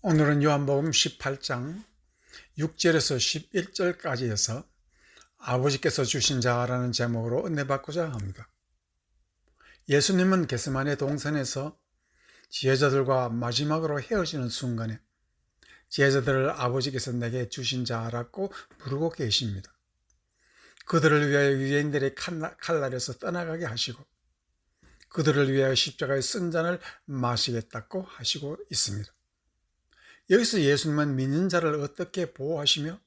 오늘은 요한복음 18장 6절에서 11절까지여서 아버지께서 주신 자라는 제목으로 은혜받고자 합니다. 예수님은 겟세마네 동산에서 제자들과 마지막으로 헤어지는 순간에 제자들을 아버지께서 내게 주신 자라고 부르고 계십니다. 그들을 위하여 유대인들의 칼날에서 떠나가게 하시고 그들을 위하여 십자가의 쓴 잔을 마시겠다고 하시고 있습니다. 여기서 예수님은 믿는 자를 어떻게 보호하시며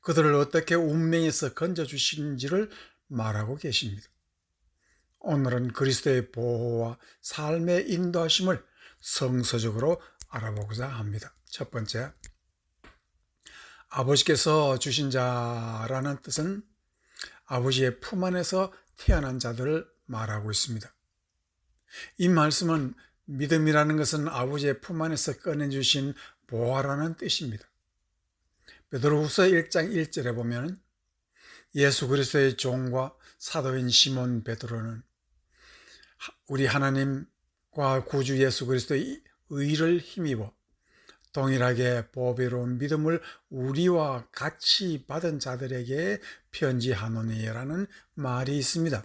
그들을 어떻게 운명에서 건져주시는지를 말하고 계십니다. 오늘은 그리스도의 보호와 삶의 인도하심을 성서적으로 알아보고자 합니다. 첫 번째, 아버지께서 주신 자라는 뜻은 아버지의 품 안에서 태어난 자들을 말하고 있습니다. 이 말씀은 믿음이라는 것은 아버지의 품 안에서 꺼내주신 보화라는 뜻입니다. 베드로후서 1장 1절에 보면 예수 그리스도의 종과 사도인 시몬 베드로는 우리 하나님과 구주 예수 그리스도의 의를 힘입어 동일하게 보배로운 믿음을 우리와 같이 받은 자들에게 편지하노니라는 말이 있습니다.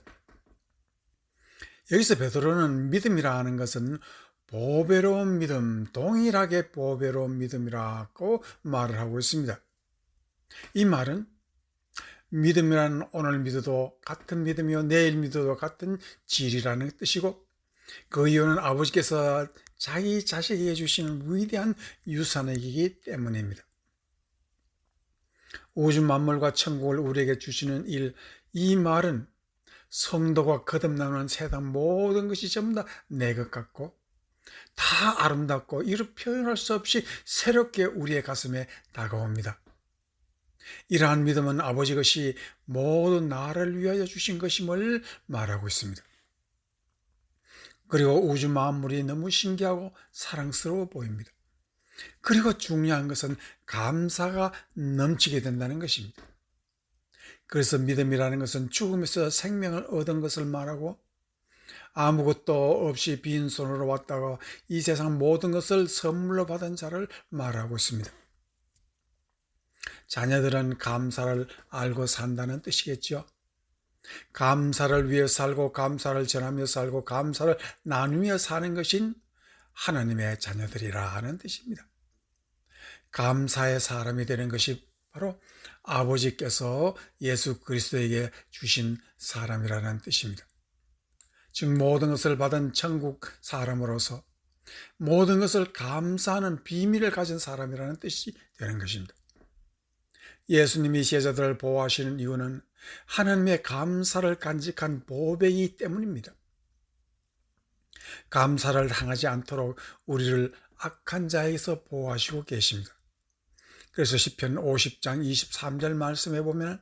여기서 베드로는 믿음이라는 것은 보배로운 믿음, 동일하게 보배로운 믿음이라고 말을 하고 있습니다. 이 말은 믿음이란 오늘 믿어도 같은 믿음이요 내일 믿어도 같은 질이라는 뜻이고 그 이유는 아버지께서 자기 자식에게 주시는 위대한 유산이기 때문입니다. 우주 만물과 천국을 우리에게 주시는 일, 이 말은 성도가 거듭나는 세상 모든 것이 전부 다 내 것 같고 다 아름답고 이루 표현할 수 없이 새롭게 우리의 가슴에 다가옵니다. 이러한 믿음은 아버지 것이 모두 나를 위하여 주신 것임을 말하고 있습니다. 그리고 우주 만물이 너무 신기하고 사랑스러워 보입니다. 그리고 중요한 것은 감사가 넘치게 된다는 것입니다. 그래서 믿음이라는 것은 죽음에서 생명을 얻은 것을 말하고 아무것도 없이 빈손으로 왔다가 이 세상 모든 것을 선물로 받은 자를 말하고 있습니다. 자녀들은 감사를 알고 산다는 뜻이겠죠. 감사를 위해 살고 감사를 전하며 살고 감사를 나누며 사는 것인 하나님의 자녀들이라 하는 뜻입니다. 감사의 사람이 되는 것이 바로 아버지께서 예수 그리스도에게 주신 사람이라는 뜻입니다. 즉 모든 것을 받은 천국 사람으로서 모든 것을 감사하는 비밀을 가진 사람이라는 뜻이 되는 것입니다. 예수님이 제자들을 보호하시는 이유는 하나님의 감사를 간직한 보배이기 때문입니다. 감사를 당하지 않도록 우리를 악한 자에게서 보호하시고 계십니다. 그래서 시편 50장 23절 말씀해 보면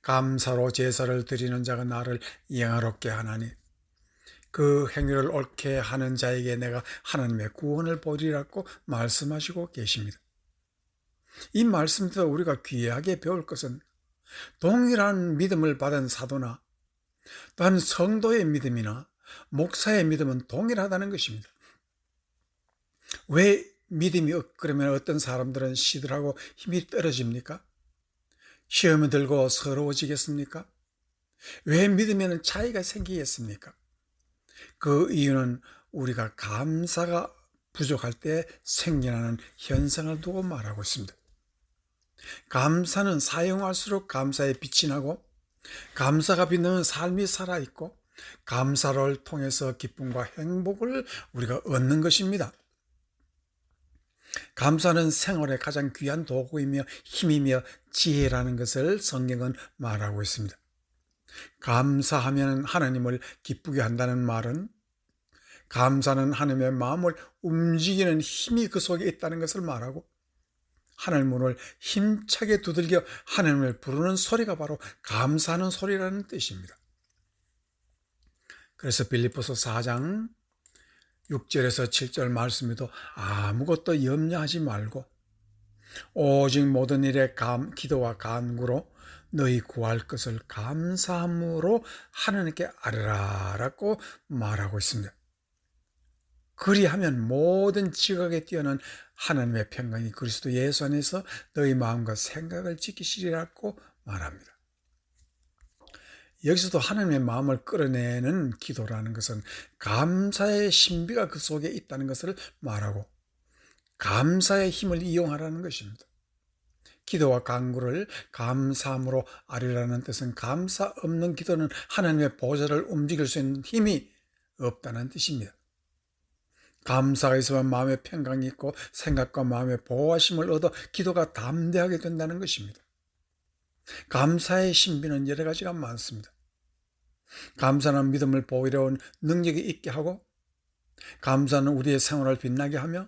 감사로 제사를 드리는 자가 나를 영화롭게 하나니 그 행위를 옳게 하는 자에게 내가 하나님의 구원을 보리라고 말씀하시고 계십니다. 이 말씀에서 우리가 귀하게 배울 것은 동일한 믿음을 받은 사도나 또한 성도의 믿음이나 목사의 믿음은 동일하다는 것입니다. 왜 믿음이 그러면 어떤 사람들은 시들하고 힘이 떨어집니까? 시험이 들고 서러워지겠습니까? 왜 믿음에는 차이가 생기겠습니까? 그 이유는 우리가 감사가 부족할 때 생겨나는 현상을 두고 말하고 있습니다. 감사는 사용할수록 감사의 빛이 나고 감사가 빛나는 삶이 살아있고 감사를 통해서 기쁨과 행복을 우리가 얻는 것입니다. 감사는 생활의 가장 귀한 도구이며 힘이며 지혜라는 것을 성경은 말하고 있습니다. 감사하면 하나님을 기쁘게 한다는 말은 감사는 하나님의 마음을 움직이는 힘이 그 속에 있다는 것을 말하고 하늘 문을 힘차게 두들겨 하나님을 부르는 소리가 바로 감사하는 소리라는 뜻입니다. 그래서 빌립보서 4장 6절에서 7절 말씀에도 아무것도 염려하지 말고 오직 모든 일에 기도와 간구로 너희 구할 것을 감사함으로 하나님께 아뢰라라고 말하고 있습니다. 그리하면 모든 지각에 뛰어난 하나님의 평강이 그리스도 예수 안에서 너희 마음과 생각을 지키시리라고 말합니다. 여기서도 하나님의 마음을 끌어내는 기도라는 것은 감사의 신비가 그 속에 있다는 것을 말하고 감사의 힘을 이용하라는 것입니다. 기도와 간구를 감사함으로 아뢰라는 뜻은 감사 없는 기도는 하나님의 보좌를 움직일 수 있는 힘이 없다는 뜻입니다. 감사가 있으면 마음의 평강이 있고 생각과 마음의 보호하심을 얻어 기도가 담대하게 된다는 것입니다. 감사의 신비는 여러 가지가 많습니다. 감사는 믿음을 보이려온 능력이 있게 하고, 감사는 우리의 생활을 빛나게 하며,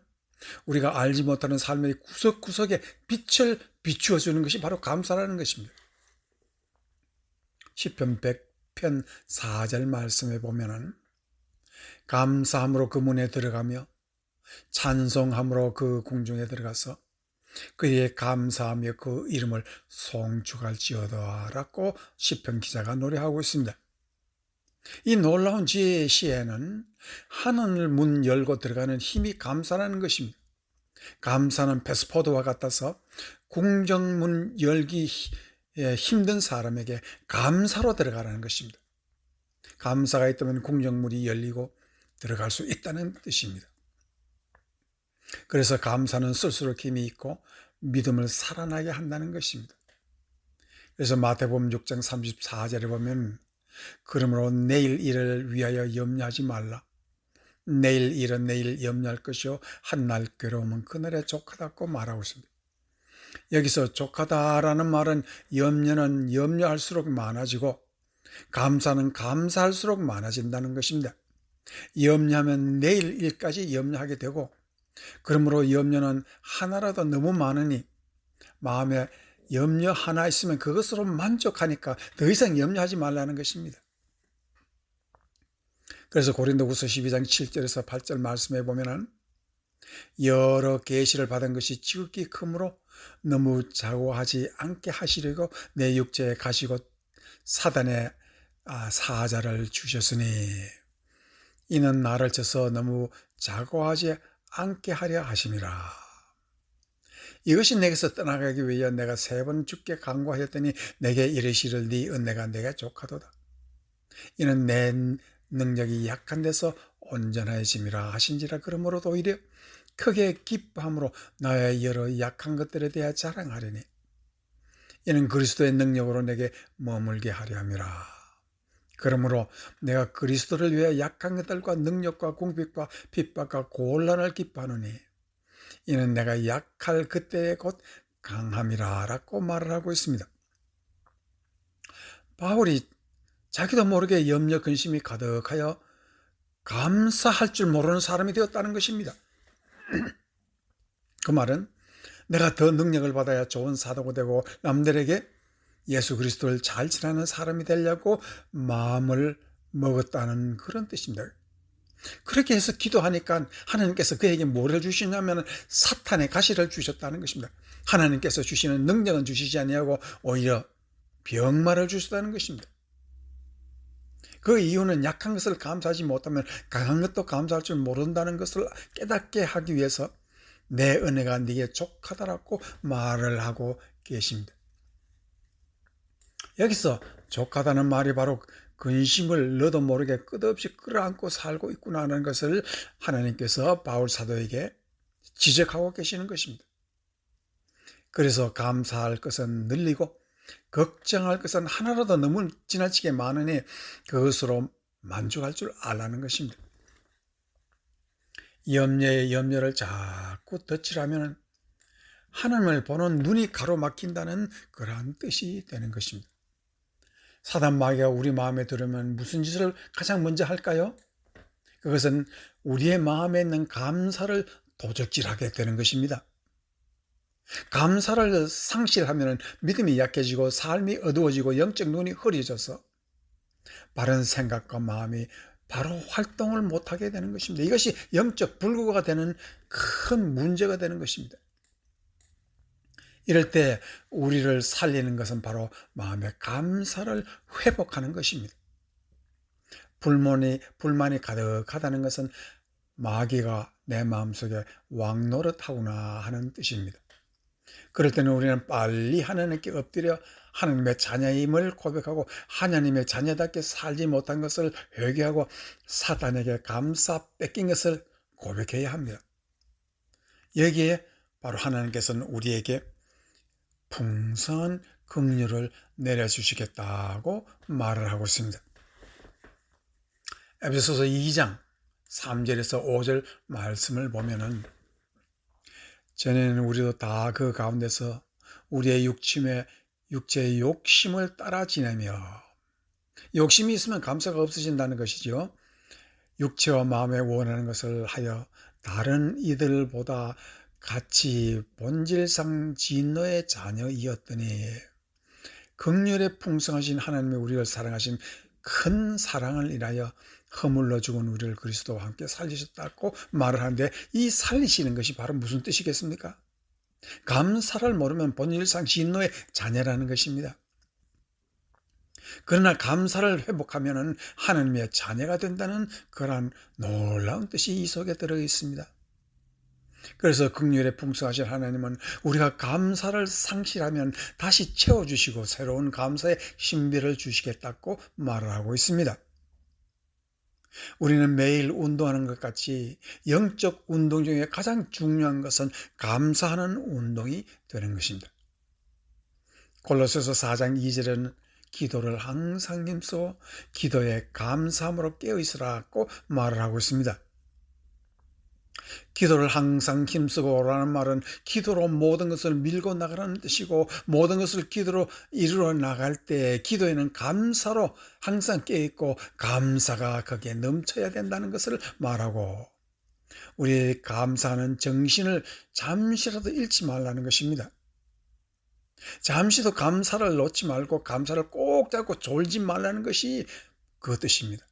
우리가 알지 못하는 삶의 구석구석에 빛을 비추어 주는 것이 바로 감사라는 것입니다. 시편 100편 4절 말씀에 보면은 감사함으로 그 문에 들어가며 찬송함으로 그 궁중에 들어가서 그의 감사하며 그 이름을 송축할지어다라고 시편 기자가 노래하고 있습니다. 이 놀라운 지혜의 시에는 하늘 문 열고 들어가는 힘이 감사라는 것입니다. 감사는 패스포드와 같아서 궁정문 열기 힘든 사람에게 감사로 들어가라는 것입니다. 감사가 있다면 궁정문이 열리고 들어갈 수 있다는 뜻입니다. 그래서 감사는 쓸수록 힘이 있고 믿음을 살아나게 한다는 것입니다. 그래서 마태복음 6장 34절에 보면 그러므로 내일 일을 위하여 염려하지 말라. 내일 일은 내일 염려할 것이요 한날 괴로움은 그날에 족하다고 말하고 있습니다. 여기서 족하다라는 말은 염려는 염려할수록 많아지고 감사는 감사할수록 많아진다는 것입니다. 염려하면 내일 일까지 염려하게 되고, 그러므로 염려는 하나라도 너무 많으니 마음에 염려 하나 있으면 그것으로 만족하니까 더 이상 염려하지 말라는 것입니다. 그래서 고린도후서 12장 7절에서 8절 말씀해 보면은 여러 계시를 받은 것이 지극히 크므로 너무 자고하지 않게 하시려고 내 육체에 가시고 사단의 사자를 주셨으니 이는 나를 쳐서 너무 자고하지 않게 하려 하심이라. 이것이 내게서 떠나가기 위하여 내가 3번 주께 간구하였더니 내게 이르시를 네 은혜가 내게 족하도다. 이는 내 능력이 약한 데서 온전해짐이라 하신지라. 그러므로도 오히려 크게 기뻐함으로 나의 여러 약한 것들에 대해 자랑하리니 이는 그리스도의 능력으로 내게 머물게 하려 함이라. 그러므로 내가 그리스도를 위해 약한 것들과 능력과 궁핍과 핍박과 곤란을 기뻐하노니 이는 내가 약할 그때에 곧 강함이라 라고 말을 하고 있습니다. 바울이 자기도 모르게 염려 근심이 가득하여 감사할 줄 모르는 사람이 되었다는 것입니다. 그 말은 내가 더 능력을 받아야 좋은 사도가 되고 남들에게 예수 그리스도를 잘 지나는 사람이 되려고 마음을 먹었다는 그런 뜻입니다. 그렇게 해서 기도하니까 하나님께서 그에게 뭐를 주시냐면 사탄의 가시를 주셨다는 것입니다. 하나님께서 주시는 능력은 주시지 아니하고 오히려 병마를 주셨다는 것입니다. 그 이유는 약한 것을 감사하지 못하면 강한 것도 감사할 줄 모른다는 것을 깨닫게 하기 위해서 내 은혜가 네게 족하다라고 말을 하고 계십니다. 여기서 족하다는 말이 바로 근심을 너도 모르게 끝없이 끌어안고 살고 있구나 하는 것을 하나님께서 바울 사도에게 지적하고 계시는 것입니다. 그래서 감사할 것은 늘리고 걱정할 것은 하나라도 너무 지나치게 많으니 그것으로 만족할 줄 알라는 것입니다. 염려에 염려를 자꾸 덧칠하면 하나님을 보는 눈이 가로막힌다는 그러한 뜻이 되는 것입니다. 사단 마귀가 우리 마음에 들으면 무슨 짓을 가장 먼저 할까요? 그것은 우리의 마음에 있는 감사를 도적질하게 되는 것입니다. 감사를 상실하면 믿음이 약해지고 삶이 어두워지고 영적 눈이 흐려져서 바른 생각과 마음이 바로 활동을 못하게 되는 것입니다. 이것이 영적 불구가 되는 큰 문제가 되는 것입니다. 이럴 때 우리를 살리는 것은 바로 마음의 감사를 회복하는 것입니다. 불만이 가득하다는 것은 마귀가 내 마음속에 왕노릇하구나 하는 뜻입니다. 그럴 때는 우리는 빨리 하나님께 엎드려 하나님의 자녀임을 고백하고 하나님의 자녀답게 살지 못한 것을 회개하고 사단에게 감싸 뺏긴 것을 고백해야 합니다. 여기에 바로 하나님께서는 우리에게 풍성한 긍휼을 내려주시겠다고 말을 하고 있습니다. 에베소서 2장 3절에서 5절 말씀을 보면은 전에는 우리도 다 그 가운데서 우리의 육체의 욕심을 따라 지내며, 욕심이 있으면 감사가 없어진다는 것이죠. 육체와 마음에 원하는 것을 하여 다른 이들보다 같이 본질상 진노의 자녀이었더니 긍휼에 풍성하신 하나님의 우리를 사랑하신 큰 사랑을 인하여 허물러 죽은 우리를 그리스도와 함께 살리셨다고 말을 하는데, 이 살리시는 것이 바로 무슨 뜻이겠습니까? 감사를 모르면 본질상 진노의 자녀라는 것입니다. 그러나 감사를 회복하면 하나님의 자녀가 된다는 그러한 놀라운 뜻이 이 속에 들어 있습니다. 그래서 긍휼에 풍성하신 하나님은 우리가 감사를 상실하면 다시 채워주시고 새로운 감사의 신비를 주시겠다고 말을 하고 있습니다. 우리는 매일 운동하는 것 같이 영적 운동 중에 가장 중요한 것은 감사하는 운동이 되는 것입니다. 골로새서 4장 2절에는 기도를 항상 힘써 기도에 감사함으로 깨어있으라고 말을 하고 있습니다. 기도를 항상 힘쓰고라는 말은 기도로 모든 것을 밀고 나가라는 뜻이고, 모든 것을 기도로 이루어 나갈 때 기도에는 감사로 항상 깨어있고 감사가 거기에 넘쳐야 된다는 것을 말하고, 우리의 감사하는 정신을 잠시라도 잃지 말라는 것입니다. 잠시도 감사를 놓지 말고 감사를 꼭 잡고 졸지 말라는 것이 그 뜻입니다.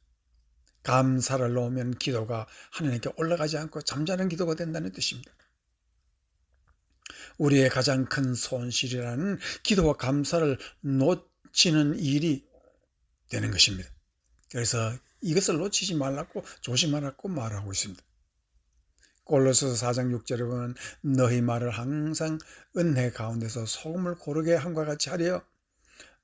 감사를 놓으면 기도가 하나님께 올라가지 않고 잠자는 기도가 된다는 뜻입니다. 우리의 가장 큰 손실이라는 기도와 감사를 놓치는 일이 되는 것입니다. 그래서 이것을 놓치지 말라고 조심하라고 말하고 있습니다. 골로새서 4장 6절에 보면 너희 말을 항상 은혜 가운데서 소금을 고르게 함과 같이 하려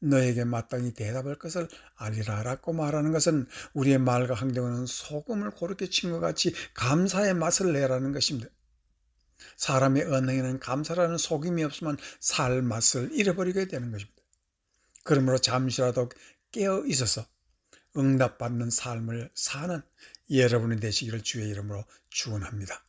너에게 마땅히 대답할 것을 알리라 라고 말하는 것은 우리의 말과 행동은 소금을 고르게 친 것 같이 감사의 맛을 내라는 것입니다. 사람의 언행에는 감사라는 소금이 없으면 살 맛을 잃어버리게 되는 것입니다. 그러므로 잠시라도 깨어 있어서 응답받는 삶을 사는 여러분이 되시기를 주의 이름으로 축원합니다.